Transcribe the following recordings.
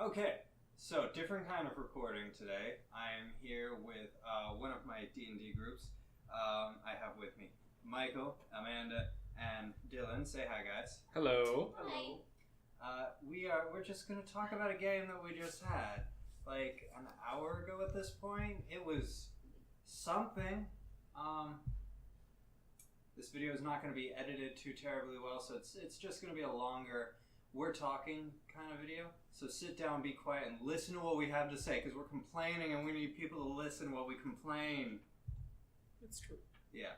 Okay, so different kind of recording today. I am here with one of my D&D groups. I have with me Michael, Amanda, and Dylan. Say hi, guys. Hello. Hi. We're just gonna talk about a game that we just had, like an hour ago at this point. It was something. This video is not going to be edited too terribly well, so it's just going to be a longer we're talking kind of video. So sit down, be quiet, and listen to what we have to say, because we're complaining and we need people to listen while we complain. It's true. Yeah.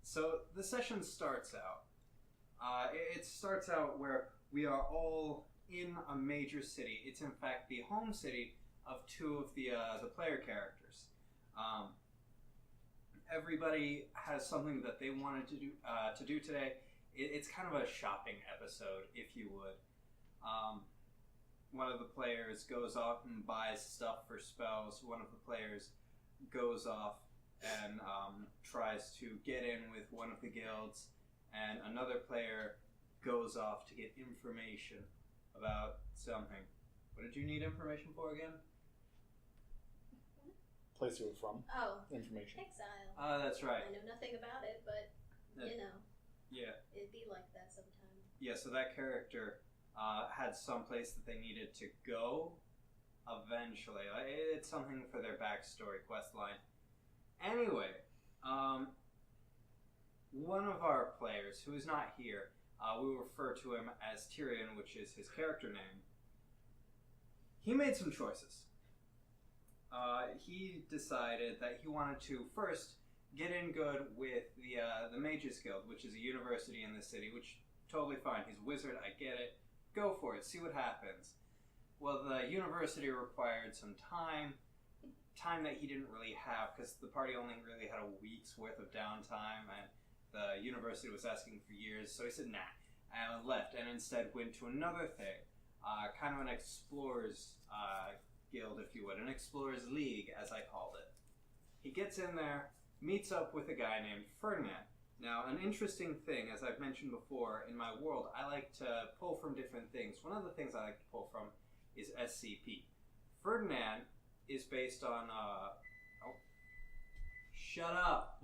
So the session starts out. It starts out where we are all in a major city. It's in fact the home city of two of the player characters. Everybody has something that they wanted to do today. It's kind of a shopping episode, if you would. One of the players goes off and buys stuff for spells. One of the players goes off and tries to get in with one of the guilds. And another player goes off to get information about something. What did you need information for again? Place you were from. Oh, Information. exile. That's right. I know nothing about it, but, you know, Yeah. it'd be like that sometime. Yeah, so that character had some place that they needed to go eventually. It's something for their backstory quest line. Anyway, one of our players, who is not here, we will refer to him as Tyrion, which is his character name. He made some choices. He decided that he wanted to first get in good with the Mages Guild, which is a university in the city, which totally fine. He's a wizard, I get it. Go for it, see what happens. Well, the university required some time that he didn't really have, because the party only really had a week's worth of downtime, and the university was asking for years, so he said nah, and left, and instead went to another thing, kind of an explorer's guild, if you would, an explorer's league, as I called it. He gets in there, meets up with a guy named Ferdinand. Now, an interesting thing, as I've mentioned before, in my world, I like to pull from different things. One of the things I like to pull from is SCP. Ferdinand is based on, shut up!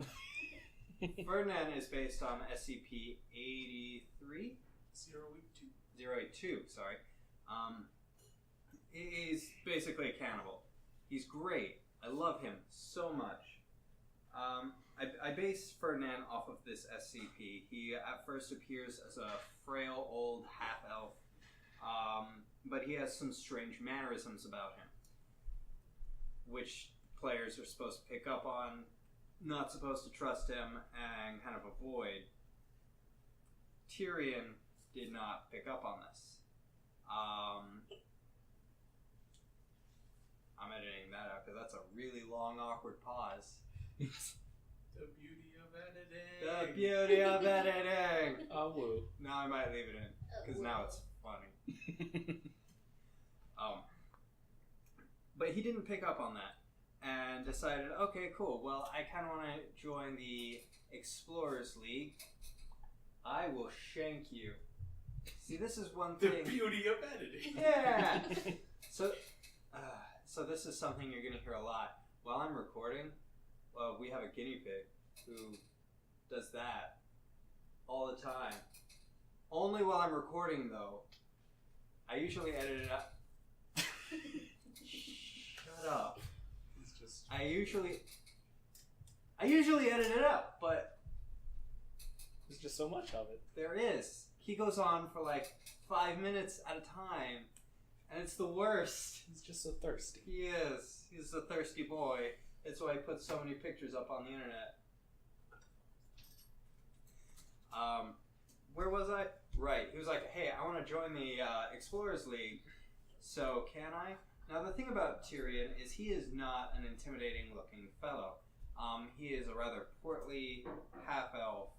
Ferdinand is based on SCP-83? 082. 082, sorry. He's basically a cannibal. He's great. I love him so much. I base Ferdinand off of this SCP. He at first appears as a frail old half-elf, but he has some strange mannerisms about him, which players are supposed to pick up on, not supposed to trust him, and kind of avoid. Tyrion did not pick up on this. I'm editing that out because that's a really long, awkward pause. The beauty of editing. The beauty of editing! Oh, woo. Now I might leave it in, because now it's funny. But he didn't pick up on that, and decided, okay, cool, well, I kind of want to join the Explorers League. I will shank you. See, this is one The thing... beauty of editing. Yeah! So this is something you're going to hear a lot. While I'm recording, we have a guinea pig who does that all the time. Only while I'm recording, though. I usually edit it up. Shut up. It's just... I usually edit it up, but There's just so much of it. there is. He goes on for like 5 minutes at a time, and it's the worst. He's just so thirsty. He is. He's a thirsty boy. That's why he puts so many pictures up on the internet. Where was I? Right. He was like, hey, I want to join the Explorers League. So, can I? Now, the thing about Tyrion is he is not an intimidating-looking fellow. He is a rather portly half-elf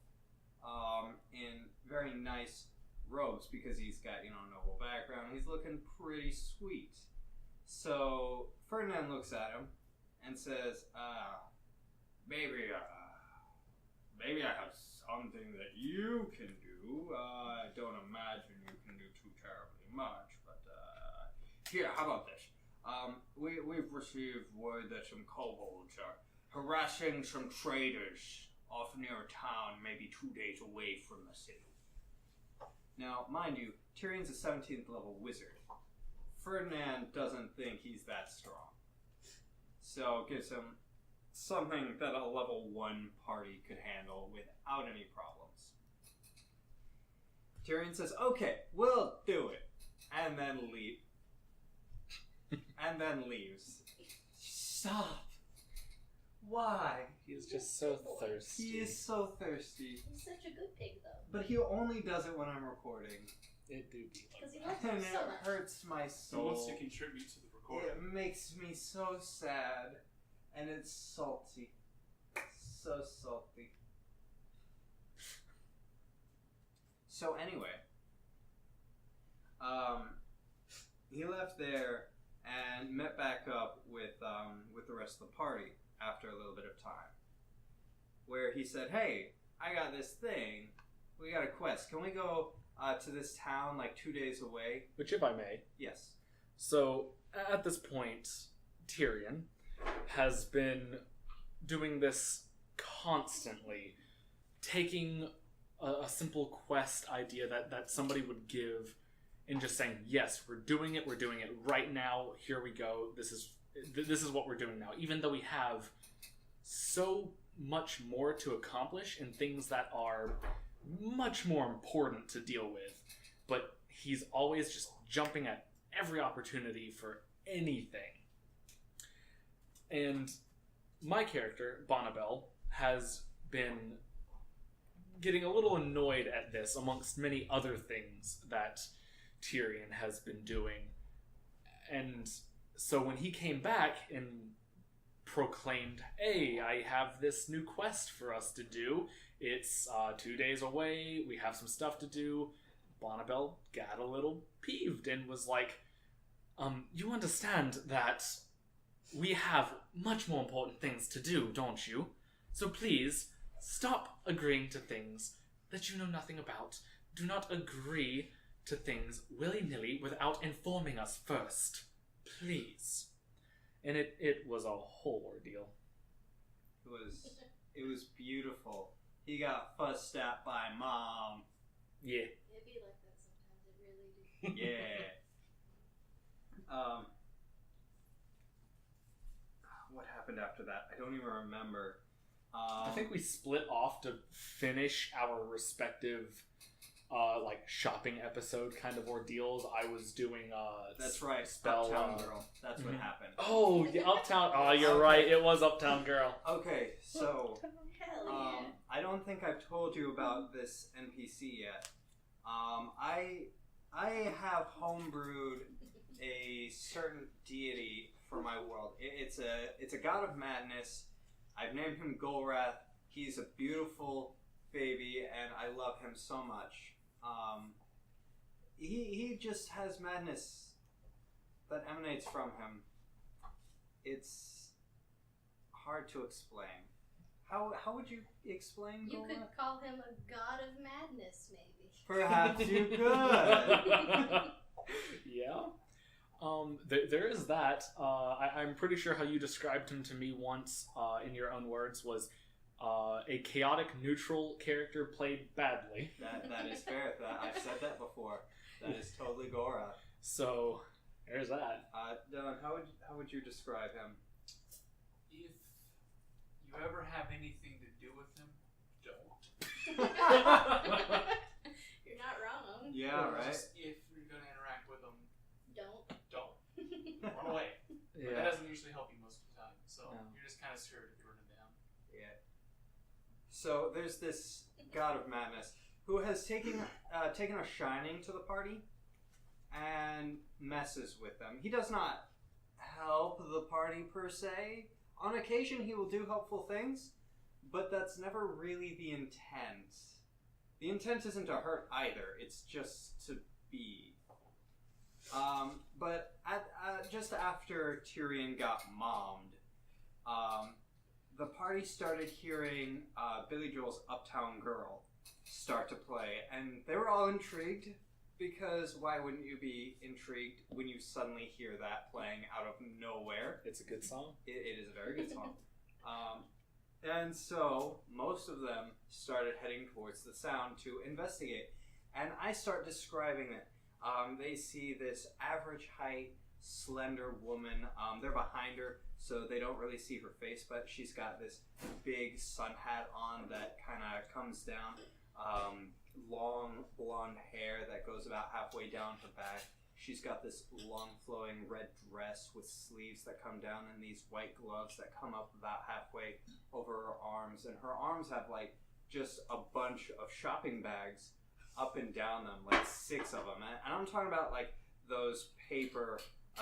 in very nice robes because he's got, noble background. He's looking pretty sweet. So, Ferdinand looks at him and says, maybe I have something that you can do. I don't imagine you can do too terribly much, but here, how about this? We've received word that some kobolds are harassing some traders off near a town, maybe 2 days away from the city. Now, mind you, Tyrion's a 17th level wizard. Ferdinand doesn't think he's that strong. So it gives him something that a level 1 party could handle without any problems. Tyrion says, okay, we'll do it. And then leaves. Stop. Why? He is just so thirsty. He is so thirsty. He's such a good pig, though. But he only does it when I'm recording. It do be. Because he loves And it it so much. hurts my He soul. wants to contribute to the recording. It makes me so sad. And it's salty. So salty. So anyway. He left there and met back up with the rest of the party after a little bit of time. Where he said, hey, I got this thing. We got a quest. Can we go to this town like 2 days away? Which, if I may. Yes. So, at this point, Tyrion has been doing this constantly, taking a simple quest idea that somebody would give and just saying, yes, we're doing it right now, here we go, this is what we're doing now, even though we have so much more to accomplish and things that are much more important to deal with, but he's always just jumping at every opportunity for anything. And my character, Bonnabelle, has been getting a little annoyed at this amongst many other things that Tyrion has been doing. And so when he came back and proclaimed, hey, I have this new quest for us to do, it's 2 days away, we have some stuff to do, Bonnabelle got a little peeved and was like, you understand that we have much more important things to do, don't you? So please, stop agreeing to things that you know nothing about. Do not agree to things willy-nilly without informing us first. Please. And it was a whole ordeal. It was beautiful. He got fussed at by Mom. Yeah. It'd be like that sometimes, it really do. Yeah. What happened after that? I don't even remember. I think we split off to finish our respective shopping episode kind of ordeals. I was doing That's right, spell Uptown Girl. That's what mhm. happened. Oh, yeah, Uptown. Oh, you're Okay. right. It was Uptown Girl. Okay, so Hell yeah. I don't think I've told you about this NPC yet. I have homebrewed a certain deity for my world. It's a god of madness. I've named him Golrath. He's a beautiful baby, and I love him so much. He just has madness that emanates from him. It's hard to explain. How would you explain You Golrath? could call him a god of madness, maybe. Perhaps you could. Yeah. There is that. I'm pretty sure how you described him to me once, in your own words, was a chaotic neutral character played badly. That is fair. I've said that before. That is totally Golrath. So there's that. Dylan, how would you describe him? If you ever have anything to do with him, don't. You're not wrong. Yeah, right. Just if you're going to interact with him, Don't. run away. But that doesn't usually help you most of the time. So No. you're just kind of scared if you run him down. Yeah. So there's this god of madness who has taken a shining to the party and messes with them. He does not help the party per se. On occasion, he will do helpful things, but that's never really the intent. The intent isn't to hurt either. It's just to be. But just after Tyrion got mommed, the party started hearing Billy Joel's Uptown Girl start to play, and they were all intrigued Because why wouldn't you be intrigued when you suddenly hear that playing out of nowhere? It's a good song. It is a very good song. And so most of them started heading towards the sound to investigate. And I start describing it. They see this average height, slender woman. They're behind her, so they don't really see her face, but she's got this big sun hat on that kind of comes down. Long blonde hair that goes about halfway down her back. She's got this long flowing red dress with sleeves that come down and these white gloves that come up about halfway over her arms. And her arms have like just a bunch of shopping bags up and down them, like 6 of them. And I'm talking about like those paper,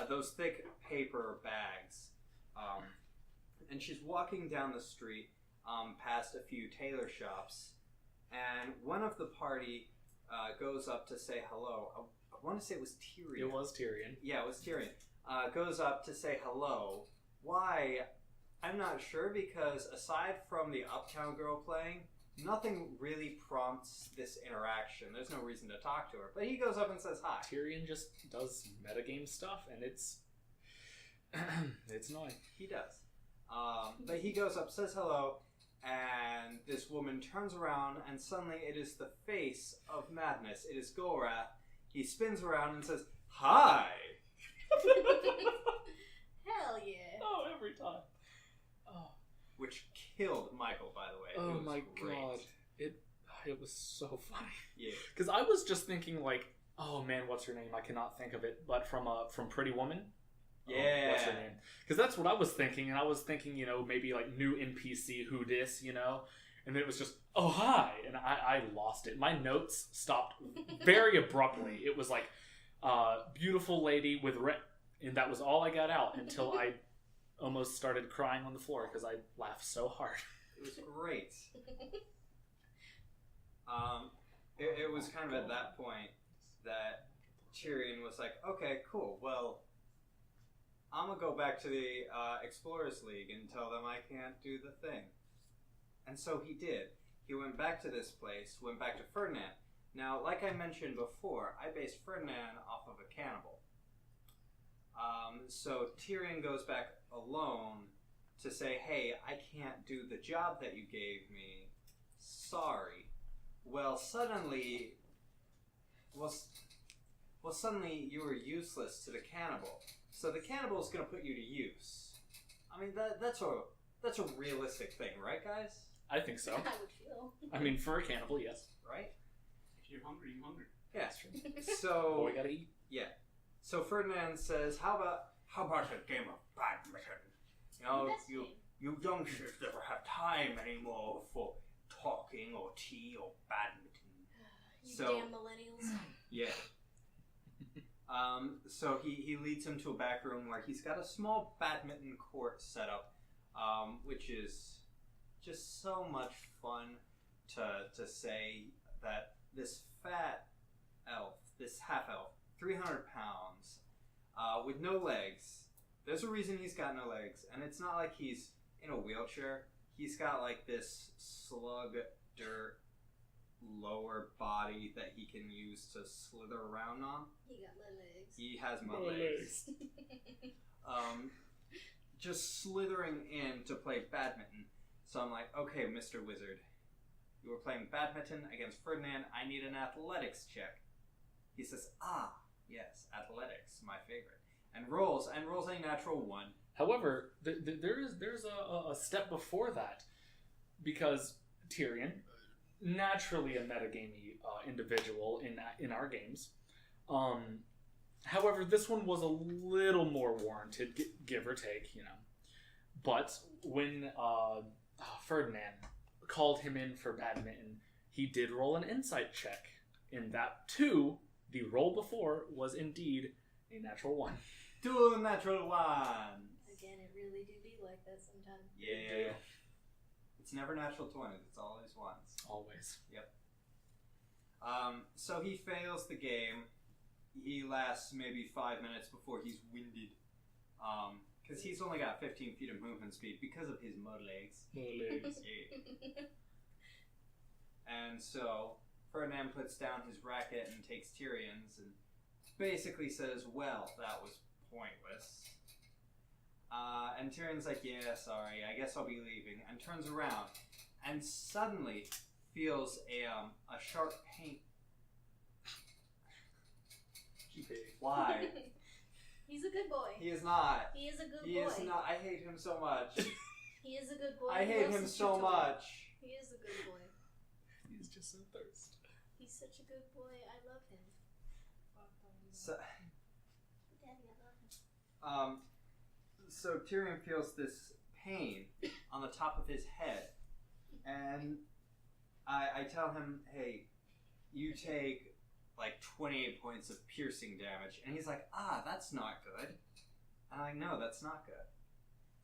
those thick paper bags. And she's walking down the street past a few tailor shops. And one of the party goes up to say hello. I want to say it was Tyrion. It was Tyrion. Yeah, it was Tyrion. Goes up to say hello. Why? I'm not sure, because aside from the Uptown Girl playing, nothing really prompts this interaction. There's no reason to talk to her. But he goes up and says hi. Tyrion just does metagame stuff, and it's it's annoying. He does. But he goes up, says hello, and this woman turns around, and suddenly it is the face of Madness. It is Golrath. He spins around and says, "Hi!" Hell yeah. Oh, every time. Oh, Which killed Michael, by the way. oh It was my great. god. It was so funny. Yeah. Because I was just thinking, like, oh man, what's her name? I cannot think of it. But from Pretty Woman? Yeah. What's her name? Because that's what I was thinking. And I was thinking, maybe like new NPC who dis, And then it was just, oh, hi. And I lost it. My notes stopped very abruptly. It was like, beautiful lady with red. And that was all I got out until I almost started crying on the floor because I laughed so hard. It was great. It was kind of at that point that Tyrion was like, okay, cool, well, I'm going to go back to the Explorers League and tell them I can't do the thing. And so he did. He went back to this place, went back to Ferdinand. Now, like I mentioned before, I based Ferdinand off of a cannibal. So Tyrion goes back alone to say, hey, I can't do the job that you gave me. Sorry. Well, suddenly you were useless to the cannibal. So the cannibal is going to put you to use. I mean, that's a realistic thing, right, guys? I think so. I would feel. I mean, for a cannibal, yes. Right? If you're hungry, you're hungry. Yeah. That's true. So Boy, gotta eat. yeah. So Ferdinand says, "How about a game of badminton? You youngsters never have time anymore for talking or tea or badminton." You So- damn millennials. Yeah. So he leads him to a back room where he's got a small badminton court set up, which is just so much fun to say that this fat elf, this half elf, 300 pounds, with no legs. There's a reason he's got no legs, and it's not like he's in a wheelchair. He's got like this slug dirt lower body that he can use to slither around on. He got my legs. He has my No legs. Just slithering in to play badminton. So I'm like, okay, Mr. Wizard, you were playing badminton against Ferdinand. I need an athletics check. He says, yes, athletics, my favorite. And rolls a natural 1. However, there's a step before that, because Tyrion, naturally a metagamey individual in our games. However, this one was a little more warranted, give or take, But when Ferdinand called him in for badminton, he did roll an insight check. In that, too, the roll before was indeed a natural 1. 2 natural 1s. Again, it really do be like that sometimes. Yeah. It's never natural 20s. It's always 1s. Always. Yep. So he fails the game. He lasts maybe 5 minutes before he's winded. Because he's only got 15 feet of movement speed because of his mud legs. No legs. Yeah. And so Ferdinand puts down his racket and takes Tyrion's and basically says, well, that was pointless. And Tyrion's like, yeah, sorry, I guess I'll be leaving, and turns around and suddenly feels a sharp pain. Why? He's a good boy. He is not. He is a good He boy. is not. I hate him so much. He is a good boy. I He hate loves him his so tutor. much. He is a good boy. He's just so thirsty. He's such a good boy. I love him. So, Daddy, I love him. so Tyrion feels this pain on the top of his head, and I tell him, hey, you take like 28 points of piercing damage, and he's like, that's not good. And I'm like, no, that's not good.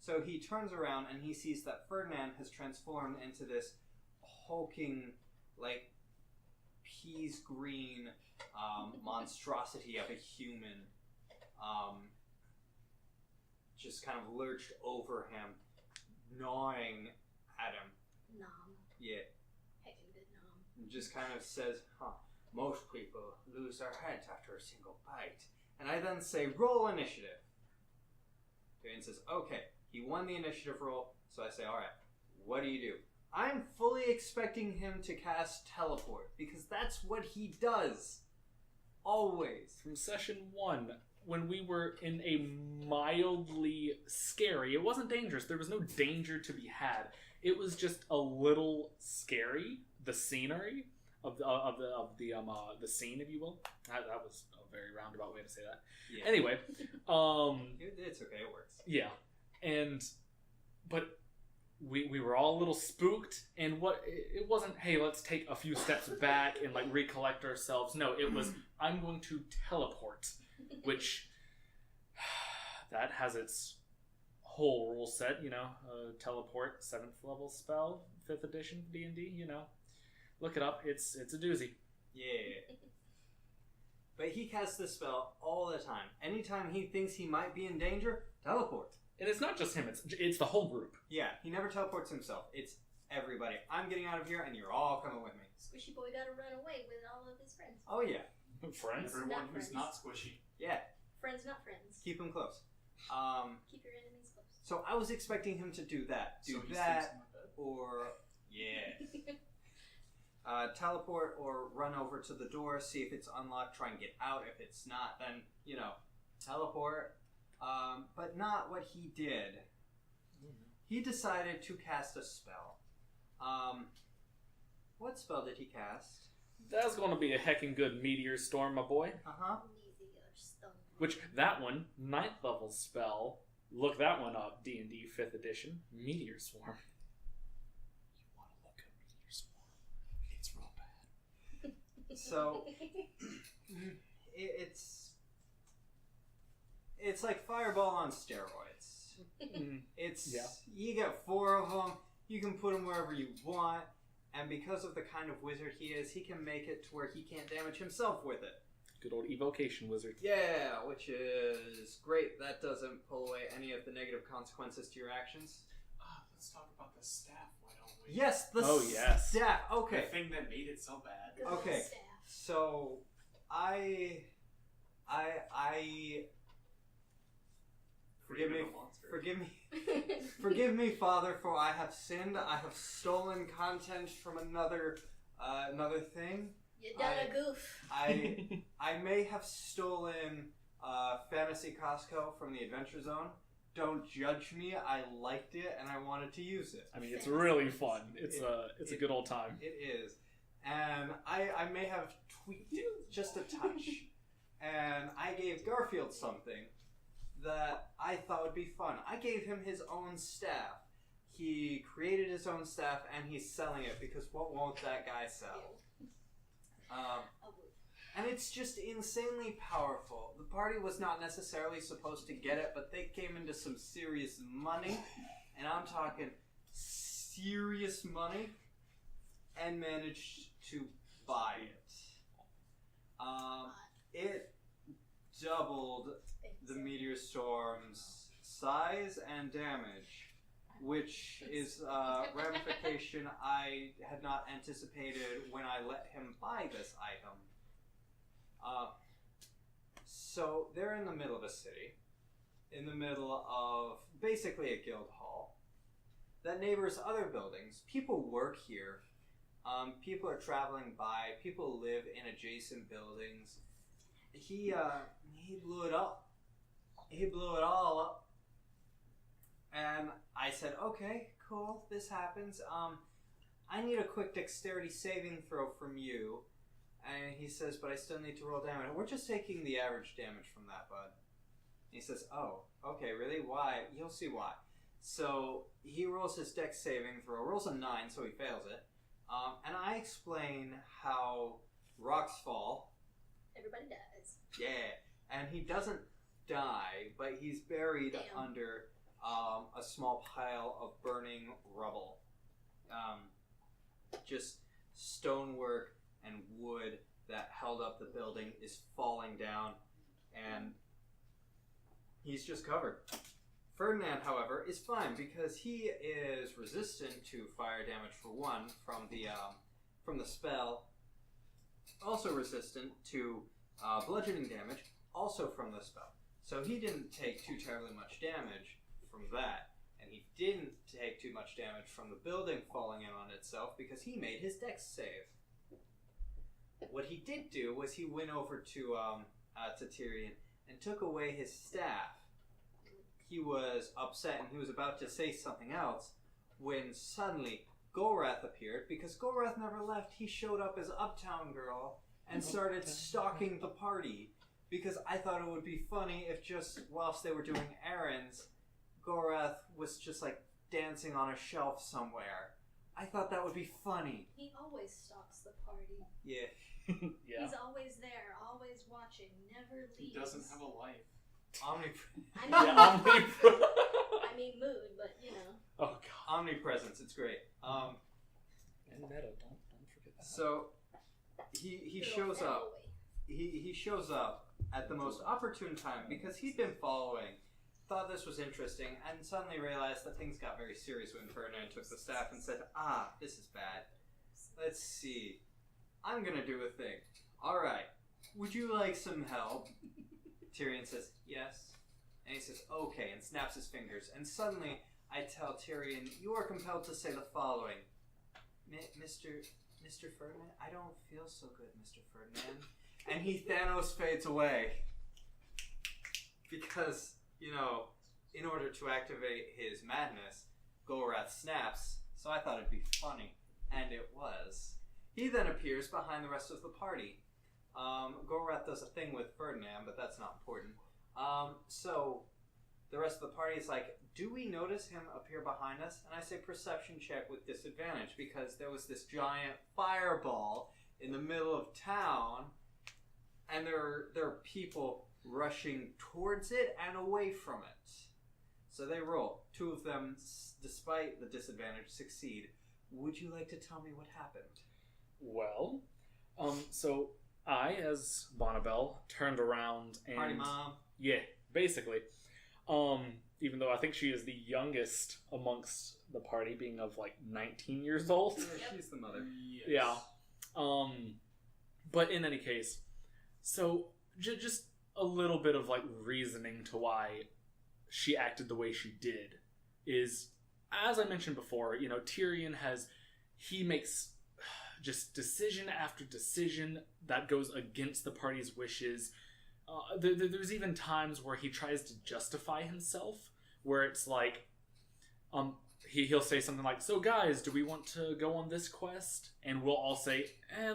So he turns around and he sees that Ferdinand has transformed into this hulking, like, peas green monstrosity of a human, just kind of lurched over him, gnawing at him. Nom. Yeah. Heckin' good nom. And just kind of says, most people lose their heads after a single bite. And I then say, roll initiative. Tyrion says, okay. He won the initiative roll, so I say, alright, what do you do? I'm fully expecting him to cast teleport, because that's what he does. Always. From session 1, when we were in a mildly scary, it wasn't dangerous, there was no danger to be had. It was just a little scary, the scenery of the scene, if you will. That was a very roundabout way to say that. Yeah. Anyway, It's okay, it works. yeah. But we were all a little spooked, and it wasn't, hey, let's take a few steps back and like recollect ourselves. No, it was, I'm going to teleport, which that has its whole rule set, teleport, 7th level spell, 5th edition D&D, look it up, it's a doozy. Yeah. But he casts this spell all the time. Anytime he thinks he might be in danger, teleport. And it's not just him, it's the whole group. Yeah, he never teleports himself. It's everybody. I'm getting out of here, and you're all coming with me. Squishy boy gotta run away with all of his friends. Oh, yeah. Friends? Everyone Not who's friends. not squishy. Yeah. Friends, not friends. Keep him close. Keep your enemies close. So I was expecting him to do that. So he sleeps that, in my bed. or... Yeah. Teleport or run over to the door, see if it's unlocked, try and get out. If it's not, then, teleport. But not what he did. He decided to cast a spell. What spell did he cast? That's going to be a heckin' good meteor storm, my boy. Uh-huh. Meteor stone. Which, that one, 9th level spell, look that one up, D&D 5th edition, Meteor Swarm. You want to look at Meteor Swarm? It's real bad. So, it's like Fireball on steroids. It's, Yeah. You get 4 of them, you can put them wherever you want, and because of the kind of wizard he is, he can make it to where he can't damage himself with it. Good old evocation wizard. Yeah, which is great. That doesn't pull away any of the negative consequences to your actions. Let's talk about the staff, why don't we? Yes, the yes. staff. Okay. The thing that made it so bad. Good old Okay. staff. So, forgive me, Freedom of the monster. forgive me, Father, for I have sinned. I have stolen content from another thing. You done a goof. I may have stolen Fantasy Costco from the Adventure Zone. Don't judge me. I liked it and I wanted to use it. I mean, it's really fun. It's a good old time. It is. And I may have tweaked it just a touch. And I gave Garfield something that I thought would be fun. I gave him his own staff. He created his own staff and he's selling it because what won't that guy sell? And it's just insanely powerful. The party was not necessarily supposed to get it, but they came into some serious money, and I'm talking serious money, and managed to buy it. It doubled the meteor storm's size and damage. which is a ramification I had not anticipated when I let him buy this item. So they're in the middle of a city, in the middle of basically a guild hall that neighbors other buildings. People work here. People are traveling by. People live in adjacent buildings. He blew it up. He blew it all up. And I said, okay, cool, this happens. I need a quick dexterity saving throw from you. And he says, but I still need to roll damage. We're just taking the average damage from that, bud. He says, oh, okay, really? Why? You'll see why. So he rolls his dex saving throw, rolls a 9, so he fails it. And I explain how rocks fall. Everybody dies. Yeah, and he doesn't die, but he's buried under a small pile of burning rubble. Just stonework and wood that held up the building is falling down, and he's just covered. Ferdinand, however, is fine because he is resistant to fire damage for one from the spell. Also resistant to bludgeoning damage, also from the spell. So he didn't take too terribly much damage from that, and he didn't take too much damage from the building falling in on itself because he made his dex save. What he did do was he went over to Tyrion and took away his staff. He was upset and he was about to say something else when suddenly Golrath appeared. Because Golrath never left, he showed up as Uptown Girl and started stalking the party. Because I thought it would be funny if just whilst they were doing errands, Golrath was just like dancing on a shelf somewhere. I thought that would be funny. He always stalks the party. Yeah. Yeah. He's always there, always watching, never leaves. He doesn't have a life. I mean, Yeah, I mean mood, but you know. Oh god. Omnipresence, it's great. And meta, don't forget that. So he shows up. He shows up at the most opportune time because he'd been following, thought this was interesting, and suddenly realized that things got very serious when Ferdinand took the staff and said, this is bad. Let's see. I'm gonna do a thing. Alright, would you like some help? Tyrion says, yes. And he says, okay, and snaps his fingers. And suddenly, I tell Tyrion, you are compelled to say the following. Mr. Ferdinand? I don't feel so good, Mr. Ferdinand. And he Thanos fades away. Because, in order to activate his madness, Golrath snaps. So I thought it'd be funny. And it was. He then appears behind the rest of the party. Golrath does a thing with Ferdinand, but that's not important. So the rest of the party is like, do we notice him appear behind us? And I say perception check with disadvantage because there was this giant fireball in the middle of town, and there are people rushing towards it and away from it. So they roll. 2 of them, despite the disadvantage, succeed. Would you like to tell me what happened? Well, so I, as Bonnabelle, turned around and... Party mom. Yeah, basically. Even though I think she is the youngest amongst the party, being of like 19 years old. Yeah, she's the mother. Yes. Yeah. But in any case, so just a little bit of like reasoning to why she acted the way she did is, as I mentioned before, Tyrion he makes just decision after decision that goes against the party's wishes. There's even times where he tries to justify himself, where it's like, he'll say something like, so guys, do we want to go on this quest? And we'll all say,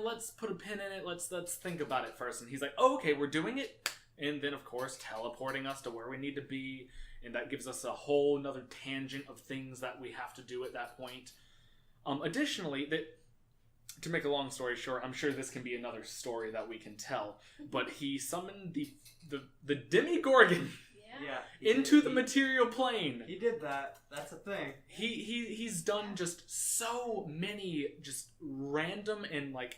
let's put a pin in it, let's think about it first. And he's like, oh, okay, we're doing it? And then, of course, teleporting us to where we need to be, and that gives us a whole nother tangent of things that we have to do at that point. Additionally, to make a long story short, I'm sure this can be another story that we can tell, but he summoned the Demigorgon into the material plane. He did that. That's a thing. He's done just so many just random and like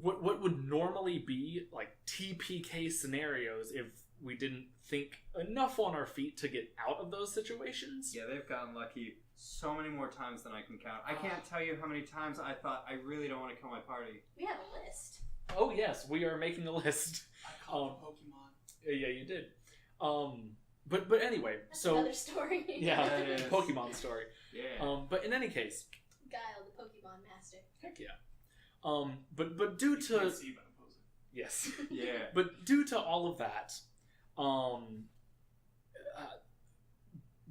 what would normally be like TPK scenarios if we didn't think enough on our feet to get out of those situations. Yeah, they've gotten lucky so many more times than I can count. I can't tell you how many times I thought I really don't want to kill my party. We have a list. Oh yes, we are making a list. I called it Pokemon. Yeah, you did. But anyway, That's so another story. yeah, That is. Pokemon story. Yeah. But in any case, Guile, the Pokemon master. heck yeah. But due You to can't see, but I'm posing. yes, Yeah. but due to all of that,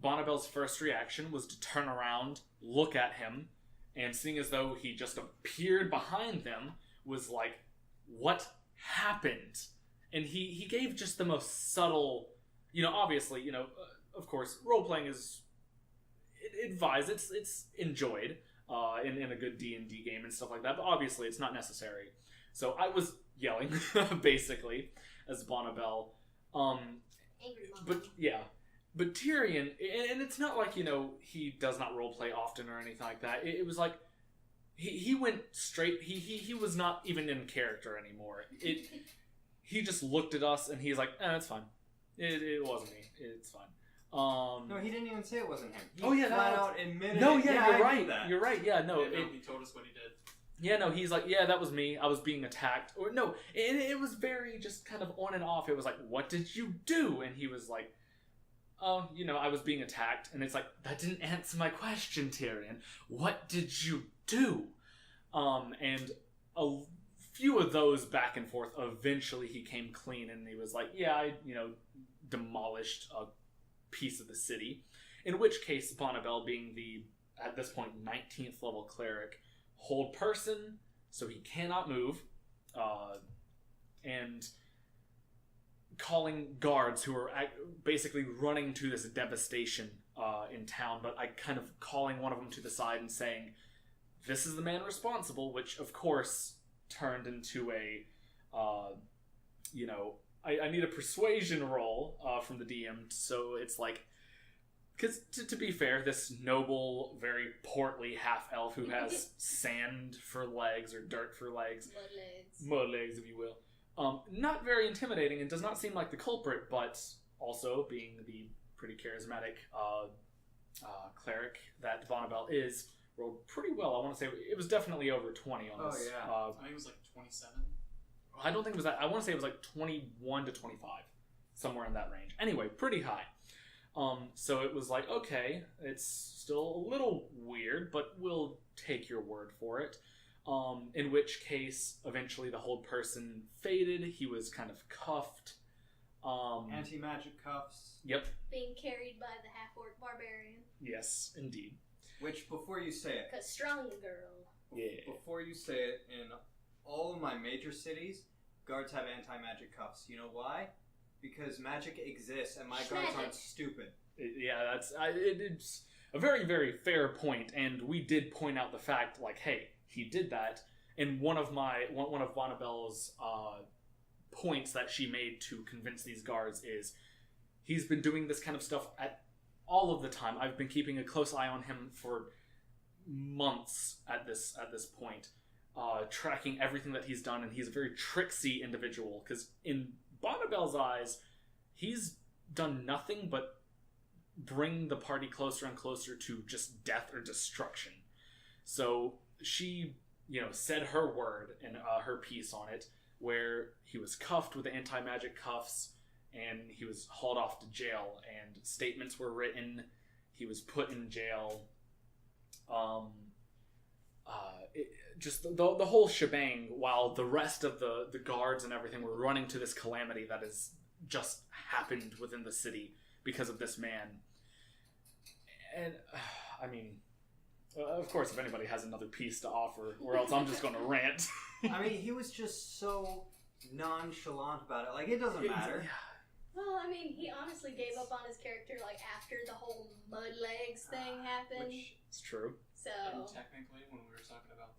Bonnibel's first reaction was to turn around, look at him, and seeing as though he just appeared behind them, was like, "What happened?" And he gave just the most subtle, obviously, of course, role playing is advised, it's enjoyed in a good D&D game and stuff like that, but obviously it's not necessary. So I was yelling, basically, as Bonnibel. Angry mom. But yeah, but Tyrion, and it's not like he does not roleplay often or anything like that. It was like he went straight. He was not even in character anymore. He just looked at us and he's like, "It's fine. It wasn't me. It's fine." No, he didn't even say it wasn't him. He flat out admitted no, it. yeah, I you're did right. that. You're right. Yeah, no, He told us what he did. yeah, no, he's like, yeah, that was me. I was being attacked. Or no, it was very just kind of on and off. It was like, what did you do? And he was like, oh, I was being attacked. And it's like, that didn't answer my question, Tyrion. What did you do? And a few of those back and forth, eventually he came clean and he was like, yeah, I, demolished a piece of the city. In which case, Bonnibel, being the, at this point, 19th level cleric, hold person, so he cannot move, and calling guards who are basically running to this devastation in town, but I kind of calling one of them to the side and saying, this is the man responsible, which of course turned into a, I need a persuasion roll from the DM, so it's like, because to be fair, this noble, very portly half-elf who has sand for legs, or dirt for legs, mud legs, if you will, not very intimidating and does not seem like the culprit, but also being the pretty charismatic cleric that Bonnibel is, rolled pretty well. I want to say it was definitely over 20 on this. Oh, yeah. I think it was like 27. I don't think it was that. I want to say it was like 21 to 25, somewhere in that range. Anyway, pretty high. So it was like, okay, it's still a little weird, but we'll take your word for it. In which case, eventually the hold person faded. He was kind of cuffed. Anti-magic cuffs. Yep. Being carried by the half-orc barbarian. Yes, indeed. Which, before you say it, Cause strong girl. Yeah. before you say it, in all of my major cities, guards have anti-magic cuffs. You know why? Because magic exists, and my guards Schmagic. aren't stupid. Yeah, it's a very, very fair point, and we did point out the fact, like, hey, he did that, and one of Bonnibel's points that she made to convince these guards is he's been doing this kind of stuff at all of the time. I've been keeping a close eye on him for months at this point, tracking everything that he's done, and he's a very tricksy individual, because in Bonnibel's eyes, he's done nothing but bring the party closer and closer to just death or destruction. So she, said her word and her piece on it, where he was cuffed with anti-magic cuffs, and he was hauled off to jail, and statements were written. He was put in jail. Just the whole shebang, while the rest of the guards and everything were running to this calamity that has just happened within the city because of this man. And, I mean, of course, if anybody has another piece to offer, or else I'm just going to rant. I mean, he was just so nonchalant about it. Like, it doesn't matter. Well, I mean, he honestly gave up on his character, like, after the whole mud legs thing happened. Which, It's true. So, and technically, when we were talking about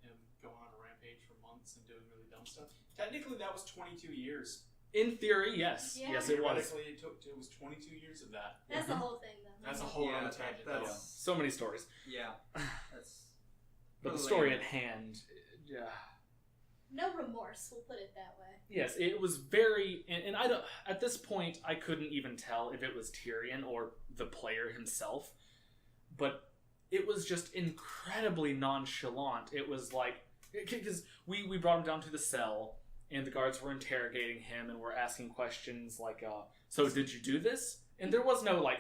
him going on a rampage for months and doing really dumb stuff, technically that was 22 years. In theory, yes. Yeah. Yes, it was. Theoretically, it was 22 years of that. that's the whole thing, though. That's a whole Yeah, other tangent. that's- Yeah. So many stories. Yeah. That's But the for story layman. at hand, yeah. No remorse, we'll put it that way. Yes, it was very, and I don't. At this point, I couldn't even tell if it was Tyrion or the player himself, but it was just incredibly nonchalant. It was like, because we brought him down to the cell, and the guards were interrogating him and were asking questions like, "So did you do this?" And there was no like.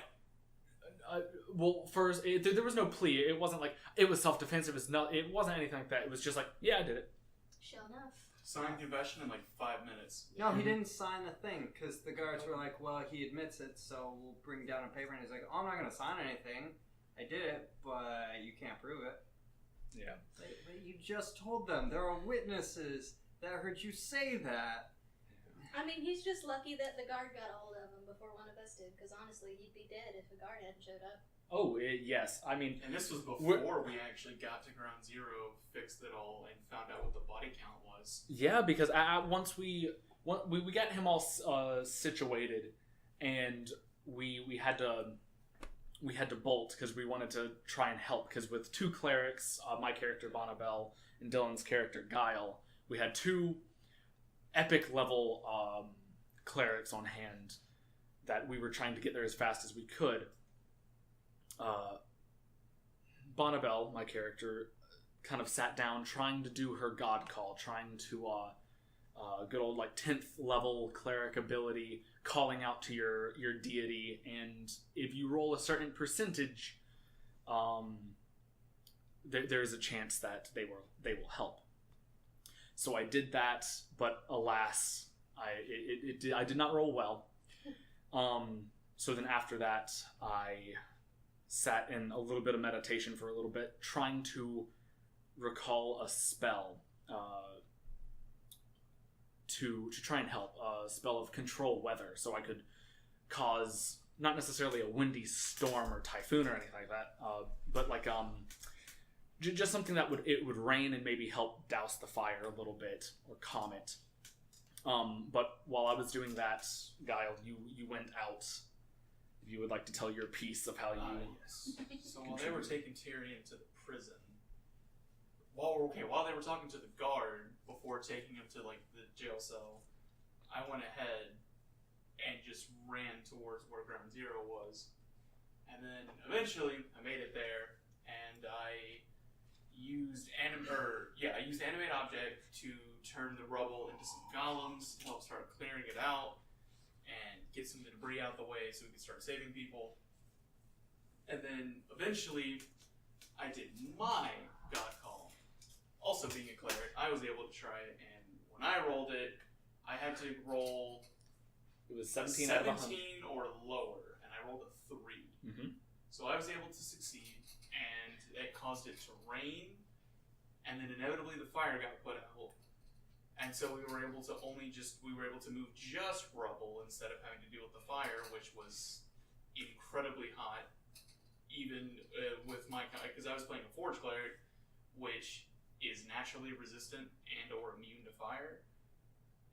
Well, first, there was no plea. It wasn't like it was self-defense. It wasn't anything like that. It was just like, yeah, I did it. Sure enough. Signed confession in like 5 minutes. No, he didn't sign a thing because the guards were like, "Well, he admits it, so we'll bring down a paper." And he's like, "Oh, I'm not going to sign anything. I did it, but you can't prove it." Yeah. But you just told them there are witnesses that heard you say that. I mean, he's just lucky that the guard got a hold of him before one of us did, because honestly, he'd be dead if the guard hadn't showed up. Oh, yes. I mean, and this was before we actually got to Ground Zero, fixed it all, and found out what the body count was. Yeah, because once we got him all situated, and we had to bolt because we wanted to try and help. Because with two clerics, my character Bonabel and Dylan's character Guile, we had two epic level clerics on hand that we were trying to get there as fast as we could. Bonabel, my character, kind of sat down trying to do her god call, trying to good old like 10th level cleric ability, calling out to your deity, and if you roll a certain percentage, there's a chance that they will help. So I did that, but alas, I did not roll well. So then after that, I sat in a little bit of meditation for a little bit, trying to recall a spell to try and help, a spell of control weather, so I could cause not necessarily a windy storm or typhoon or anything like that, but like just something that would rain and maybe help douse the fire a little bit or calm it. But while I was doing that, Guile, you went out. If you would like to tell your piece of how you... Yes. So while they were taking Tyrion to the prison, while they were talking to the guard before taking him to like the jail cell, I went ahead and just ran towards where Ground Zero was, and then eventually I made it there, and I used animate object to turn the rubble into some golems to help start clearing it out and get some of the debris out of the way so we could start saving people. And then eventually I did my god call. Also being a cleric, I was able to try it, and when I rolled it, I had to roll It was 17 out of 100. 17 or lower, and I rolled a 3. Mm-hmm. So I was able to succeed, and it caused it to rain, and then inevitably the fire got put out. And so we were able to move just rubble instead of having to deal with the fire, which was incredibly hot, even with my, because I was playing a forge cleric, which is naturally resistant and or immune to fire,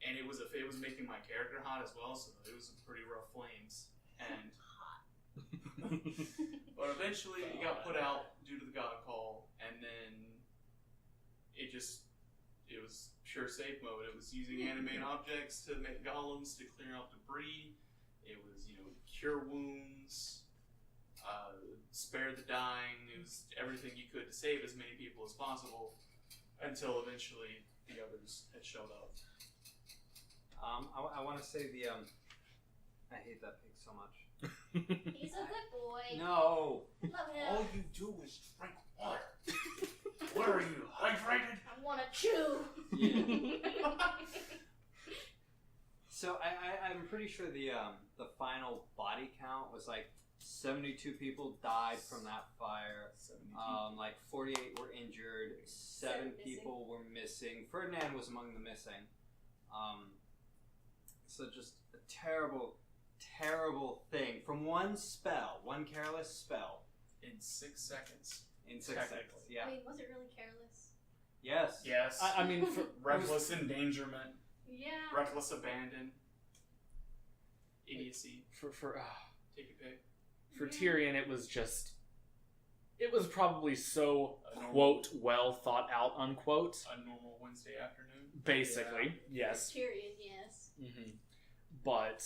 and it was making my character hot as well, so it was some pretty rough flames. And but eventually it got put out due to the god call, and then it was pure safe mode. It was using animate objects to make golems to clear out debris. It was, cure wounds, spare the dying. It was everything you could to save as many people as possible, until eventually the others had showed up. I want to say I hate that pig so much. He's a good boy. No. Love him. All you do is drink water. What are you, hydrated? I want to chew. Yeah. So I'm pretty sure the final body count was like 72 people died from that fire. 72. Like 48 were injured. 7 people were missing. Ferdinand was among the missing. So just a terrible, terrible thing from one careless spell. In 6 seconds. In 6 seconds, yeah. I mean, was it really careless? Yes. Yes. I mean, Reckless endangerment. Yeah. Reckless abandon. Idiocy. For Take a pick. Tyrion, it was just it was probably so quote well thought out unquote. A normal Wednesday afternoon. Basically, yes. Tyrion, yes. But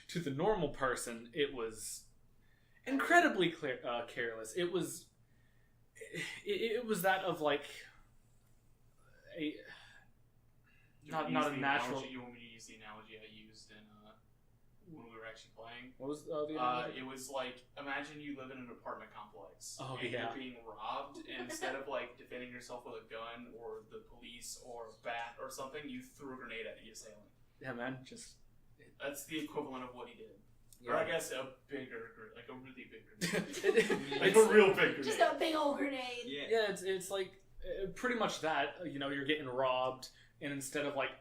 to the normal person, it was incredibly careless. It was that of like a not a natural. You want me to use the analogy I used in when we were actually playing? What was the analogy? It was like, imagine you live in an apartment complex and yeah. you're being robbed, and instead of like defending yourself with a gun or the police or a bat or something, you threw a grenade at the assailant. Yeah, man, just that's the equivalent of what he did. Yeah. Or I guess a bigger grenade, like a really big grenade. Like a real big grenade. Just a big old grenade. Yeah, it's like pretty much that. You know, you're getting robbed, and instead of like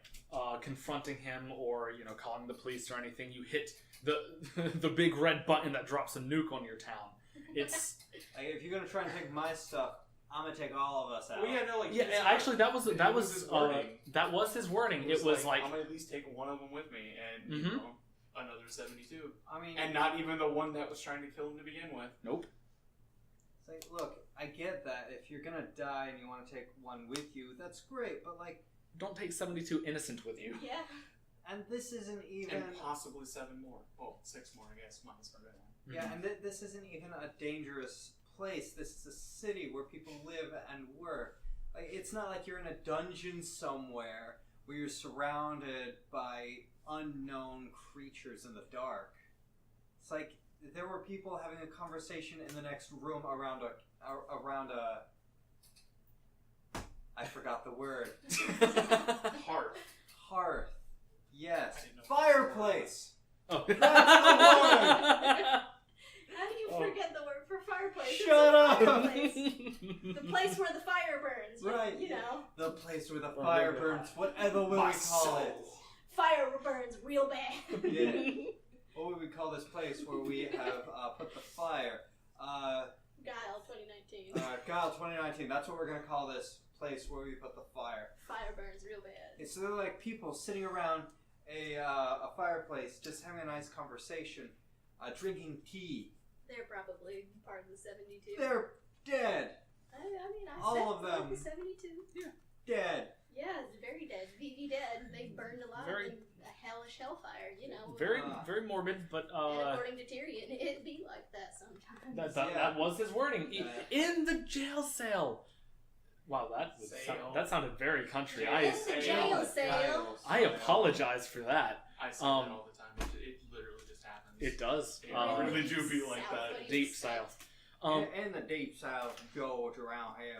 confronting him or calling the police or anything, you hit the big red button that drops a nuke on your town. It's like, if you're gonna try and take my stuff, I'm gonna take all of us out. Well, yeah, no, like actually that was his wording. It was like I'm gonna at least take one of them with me, and another 72. I mean, and not even the one that was trying to kill him to begin with. Nope. It's like, look, I get that if you're gonna die and you want to take one with you, that's great, but like, don't take 72 innocent with you. Yeah. And this isn't even... And possibly 7 more. Well, 6 more, I guess, minus our guy. Yeah, and this isn't even a dangerous place. This is a city where people live and work. Like, it's not like you're in a dungeon somewhere where you're surrounded by unknown creatures in the dark. It's like there were people having a conversation in the next room around a I forgot the word. Hearth. Yes. Fireplace. Oh. That's the word. How do you forget the word for fireplace? Shut up. The place where the fire burns. Right. The place where the fire burns. Whatever will we call it? Fire burns real bad. Yeah. What would we call this place where we have put the fire? Guile 2019. Guile 2019. That's what we're gonna call this place where we put the fire. Fire burns real bad. So they're like people sitting around a fireplace, just having a nice conversation, drinking tea. They're probably part of the 72. They're dead. I mean, all of them. The 72. Yeah. Dead. Yeah, very dead. VV dead. They burned alive in a hellish hellfire. Very morbid, but and according to Tyrion, it'd be like that sometimes. That was his wording in the jail cell. Wow, that sounded very country. The jail cell. I apologize for that. I say that all the time. It literally just happens. It does. It really do be like that. Deep south. In the deep south, George, around here,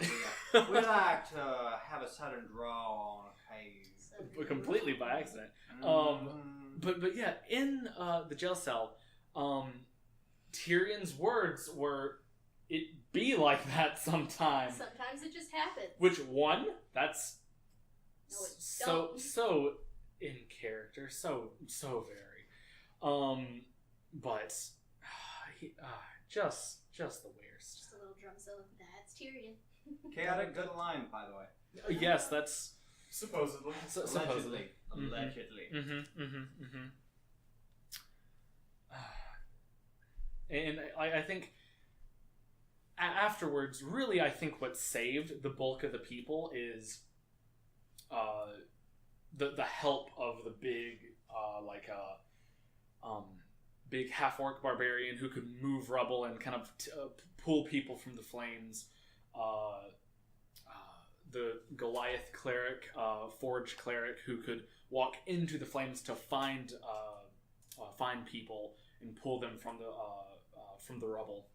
we like to have a sudden draw on occasion. Completely by accident. But yeah, in the jail cell, Tyrion's words were, "It be like that sometimes." Sometimes it just happens. Which one? That's no, so in character, so very. But just the worst. Just a little drum solo. That's Tyrion. Chaotic, good line, by the way. Yes, that's supposedly. Allegedly. And I think afterwards, really, I think what saved the bulk of the people is the help of the big big half-orc barbarian who could move rubble and kind of pull people from the flames. The Goliath cleric, Forge cleric, who could walk into the flames to find people and pull them from the rubble.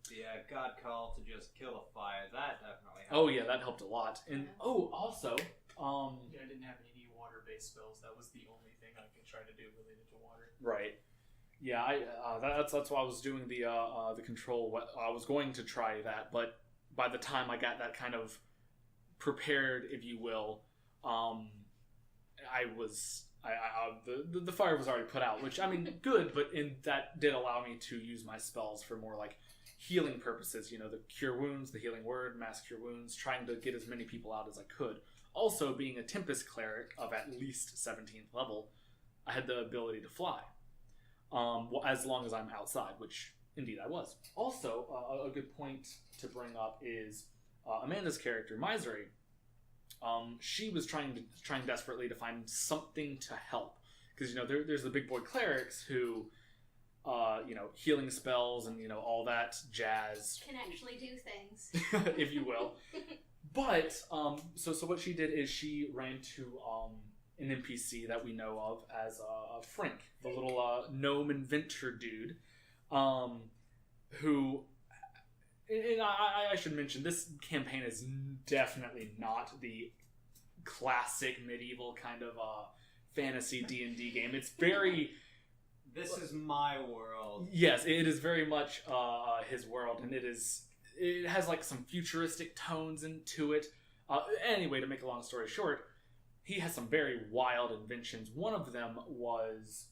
Yeah, God call to just kill the fire. That definitely helped. Oh yeah, that helped a lot. And also, I didn't have any water-based spells. That was the only thing I could try to do related to water. Right. Yeah, that's why I was doing the control. I was going to try that, but by the time I got that kind of prepared, if you will, the fire was already put out. Which, I mean, good, but that did allow me to use my spells for more like healing purposes. You know, the cure wounds, the healing word, mass cure wounds, trying to get as many people out as I could. Also, being a Tempest cleric of at least 17th level, I had the ability to fly. As long as I'm outside, which Indeed, I was. Also, a good point to bring up is Amanda's character, Misery. She was trying desperately to find something to help. Because, there's the big boy clerics who, healing spells and, all that jazz. Can actually do things. If you will. But, so what she did is she ran to an NPC that we know of as Frink, the little gnome inventor dude, who... And I should mention, this campaign is definitely not the classic medieval kind of fantasy D&D game. It's very... This is my world. Yes, it is very much his world, and it has like some futuristic tones into it. Anyway, to make a long story short, he has some very wild inventions. One of them was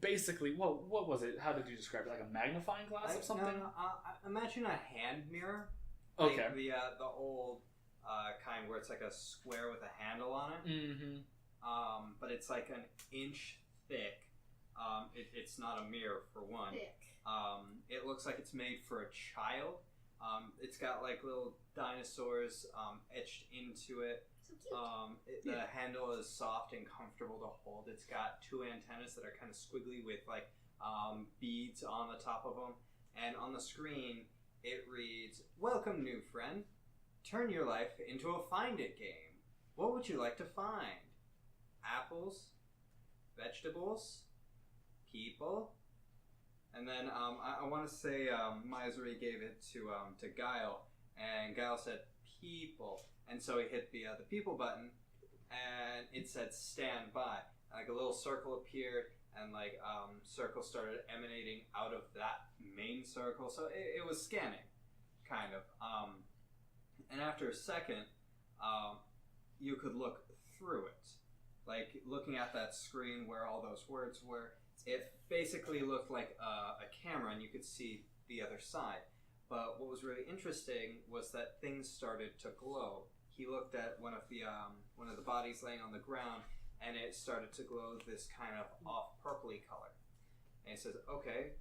basically, what was it? How did you describe it? Like a magnifying glass of something? No, imagine a hand mirror. Okay. Like the old kind where it's like a square with a handle on it. Mm-hmm. But it's like an inch thick. It's not a mirror for one. Thick. It looks like it's made for a child. It's got like little dinosaurs etched into it. So cute. The handle is soft and comfortable to hold. It's got two antennas that are kind of squiggly with like beads on the top of them. And on the screen, it reads, "Welcome, new friend. Turn your life into a Find It game. What would you like to find? Apples? Vegetables? People?" And then I want to say Misery gave it to Guile, and Guile said people, and so he hit the people button, and it said stand by. Like a little circle appeared, and like circles started emanating out of that main circle. So it was scanning, kind of. And after a second, you could look through it, like looking at that screen where all those words were. It basically looked like a camera, and you could see the other side. But what was really interesting was that things started to glow. He looked at one of the bodies laying on the ground, and it started to glow this kind of off purpley color. And he says, "Okay,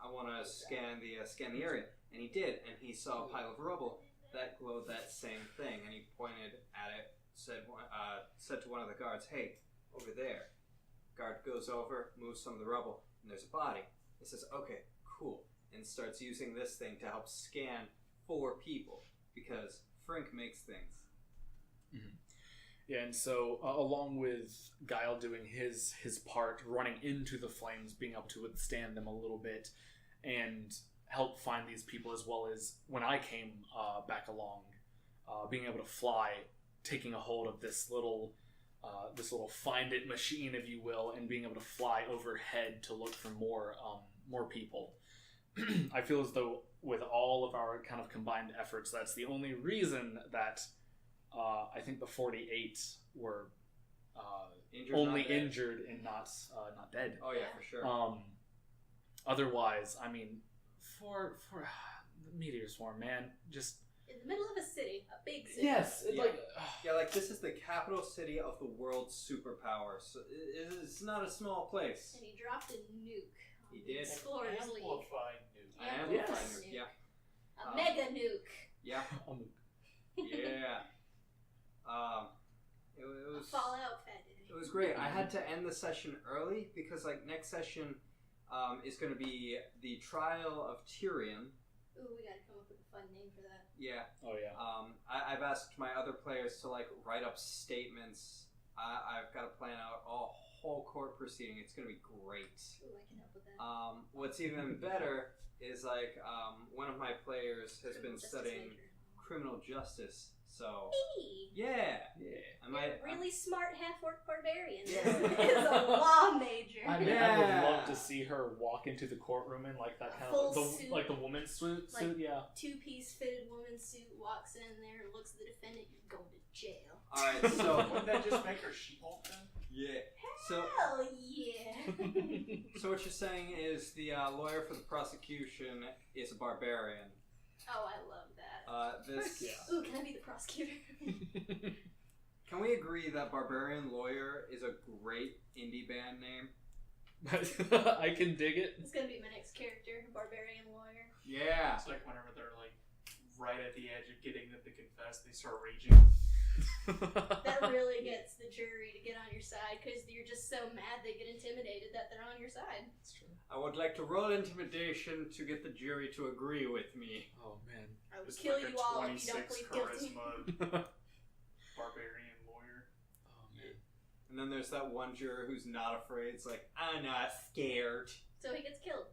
I want to scan the area," and he did. And he saw a pile of rubble that glowed that same thing, and he pointed at it, said to one of the guards, "Hey, over there." Guard goes over, moves some of the rubble, and there's a body. He says, "Okay, cool," and starts using this thing to help scan for people, because Frink makes things. Mm-hmm. Yeah, and so along with Guile doing his part, running into the flames, being able to withstand them a little bit, and help find these people, as well as when I came back along, being able to fly, taking a hold of this little find it machine, if you will, and being able to fly overhead to look for more people. I feel as though with all of our kind of combined efforts, that's the only reason that I think the 48 were injured and not dead. Oh yeah, for sure. Otherwise, I mean, for the meteor swarm, man, just in the middle of a city, a big city. yes, like this is the capital city of the world's superpower. So it's not a small place. And he dropped a nuke. He did. Explorers League. Amplified nuke. Amplified Yes. nuke, yeah. A mega nuke. Yeah. Yeah. It A was Fallout fed. It was great. I had to end the session early because like next session is going to be the trial of Tyrion. Ooh, we gotta come up with a fun name for that. Yeah. oh yeah. I've asked my other players to like write up statements. I've got to plan out a whole court proceeding. It's going to be great. Ooh, I can help with that. What's even better is like one of my players has been Criminal justice studying major. criminal justice. So Hey! yeah, Yeah. I Really smart half-orc barbarian. Yeah. Is a law major. I mean, Yeah. I would love to see her walk into the courtroom in like that kind Full of suit. like the woman's suit. Like- Yeah. Two-piece fitted woman's suit walks in there, looks at the defendant, you're going to jail. all right. So Wouldn't that just make her She-Hulk then? yeah. So Hell yeah! so what you're saying is the lawyer for the prosecution is a barbarian. Oh, I love that. This Yeah. Ooh, can I be the prosecutor? Can we agree that barbarian lawyer is a great indie band name? I can dig it. It's gonna be my next character, barbarian lawyer. Yeah. It's like whenever they're like right at the edge of getting them to confess, they start raging. That really gets the jury to get on your side because you're just so mad they get intimidated that they're on your side. That's true. I would like to roll intimidation to get the jury to agree with me. Oh man. I will It's kill like you a all if you don't 26 plead guilty. charisma barbarian lawyer. Oh man. And then there's that one juror who's not afraid. It's like, I'm not scared. So he gets killed.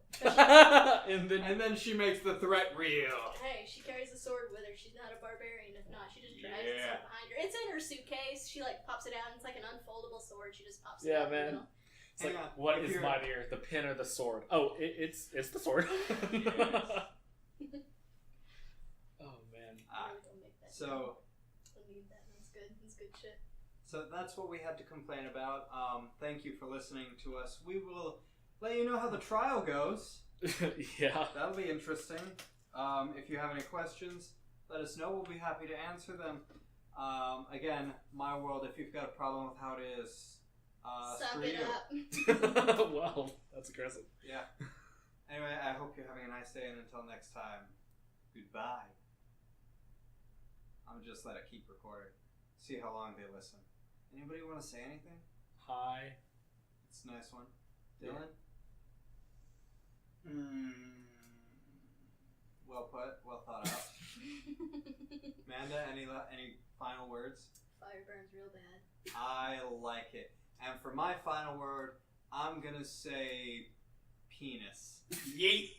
And then And then she makes the threat real. Hey, she carries a sword with her. She's not a barbarian. If not, she just drags Yeah. it behind her. It's in her suitcase. She like pops it out. And it's like an unfoldable sword. She just pops it Yeah, out. in the man. middle. it's like, Hang on. what If is you're- mightier, the pin or the sword? Oh, it's the sword. Oh man. Really don't make that. So I need that. That's good. That's good shit. So that's what we had to complain about. Thank you for listening to us. We will let you know how the trial goes. Yeah. That'll be interesting. If you have any questions, let us know. We'll be happy to answer them. Again, my world, if you've got a problem with how it is, Suck screw it you. up. Well, that's aggressive. Yeah. Anyway, I hope you're having a nice day, and until next time, goodbye. I'm just let it keep recording. See how long they listen. Anybody want to say anything? Hi. It's a nice one. Dylan? Well put. Well thought out. Amanda, any final words? Fire burns real bad. I like it. And for my final word, I'm gonna say penis. Yeet!